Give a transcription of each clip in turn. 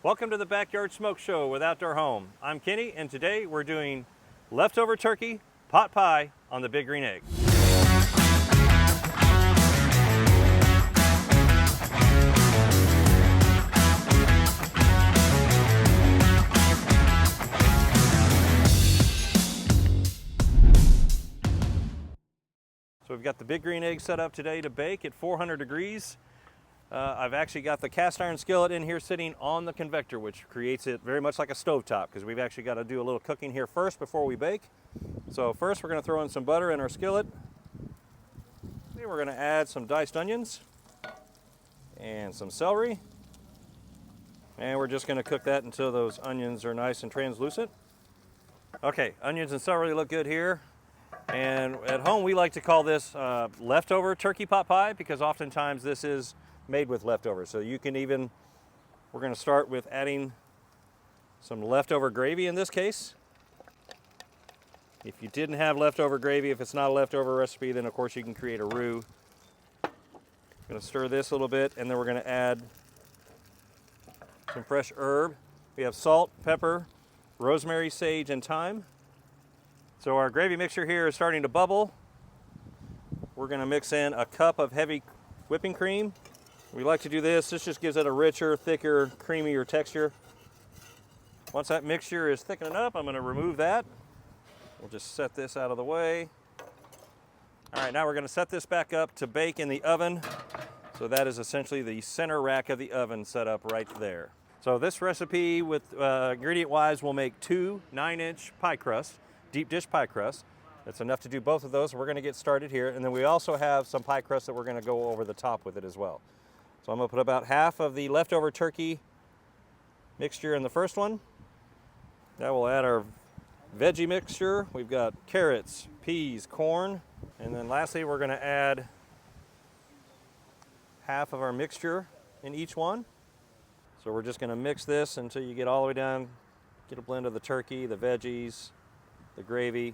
Welcome to the Backyard Smoke Show with Outdoor Home. I'm Kenny, and today we're doing leftover turkey pot pie on the Big Green Egg. So we've got the Big Green Egg set up today to bake at 400 degrees. I've actually got the cast iron skillet in here sitting on the convector, which creates it very much like a stovetop, because we've actually got to do a little cooking here first before we bake. So first we're going to throw in some butter in our skillet. Then we're going to add some diced onions and some celery. And we're just going to cook that until those onions are nice and translucent. Okay, onions and celery look good here. And at home we like to call this leftover turkey pot pie, because oftentimes this is made with leftovers. So you can even, we're going to start with adding some leftover gravy in this case. If you didn't have leftover gravy, if it's not a leftover recipe, then of course you can create a roux. I'm going to stir this a little bit, and then we're going to add some fresh herb. We have salt, pepper, rosemary, sage, and thyme. So our gravy mixture here is starting to bubble. We're going to mix in a cup of heavy whipping cream. We like to do this. This just gives it a richer, thicker, creamier texture. Once that mixture is thickening up, I'm going to remove that. We'll just set this out of the way. All right, now we're going to set this back up to bake in the oven. So that is essentially the center rack of the oven set up right there. So this recipe with ingredient-wise will make 2 9-inch pie crusts, deep dish pie crusts. That's enough to do both of those. We're going to get started here. And then we also have some pie crust that we're going to go over the top with it as well. So I'm going to put about half of the leftover turkey mixture in the first one. Now we'll add our veggie mixture. We've got carrots, peas, corn, and then lastly we're going to add half of our mixture in each one. So we're just going to mix this until you get all the way down, get a blend of the turkey, the veggies, the gravy.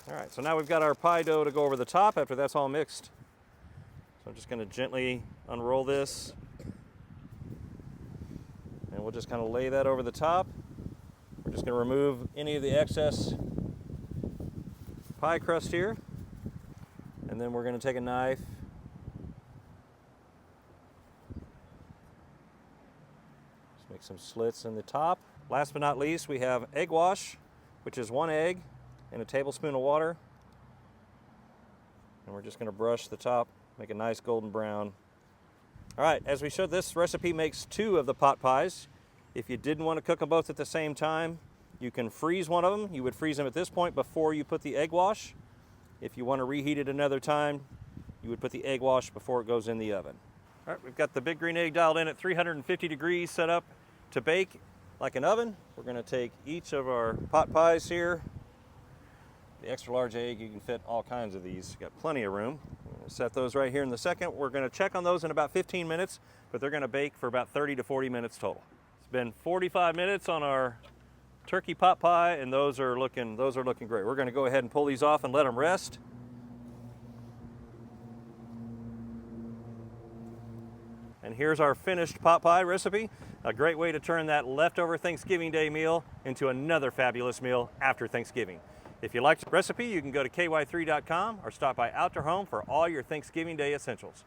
All right, so now we've got our pie dough to go over the top after that's all mixed. So I'm just going to gently unroll this, and we'll just kind of lay that over the top. We're just going to remove any of the excess pie crust here, and then we're going to take a knife just make some slits in the top. Last but not least, we have egg wash, which is 1 egg and a tablespoon of water. And we're just going to brush the top, make a nice golden brown. All right, as we showed, this recipe makes 2 of the pot pies. If you didn't want to cook them both at the same time, you can freeze one of them. You would freeze them at this point before you put the egg wash. If you want to reheat it another time, you would put the egg wash before it goes in the oven. All right, we've got the Big Green Egg dialed in at 350 degrees, set up to bake like an oven. We're going to take each of our pot pies here. The extra large egg, you can fit all kinds of these. Got plenty of room. We're going to set those right here in the second. We're going to check on those in about 15 minutes, but they're going to bake for about 30 to 40 minutes total. It's been 45 minutes on our turkey pot pie, and those are looking great. We're going to go ahead and pull these off and let them rest. And here's our finished pot pie recipe. A great way to turn that leftover Thanksgiving Day meal into another fabulous meal after Thanksgiving. If you liked the recipe, you can go to ky3.com or stop by Outdoor Home for all your Thanksgiving Day essentials.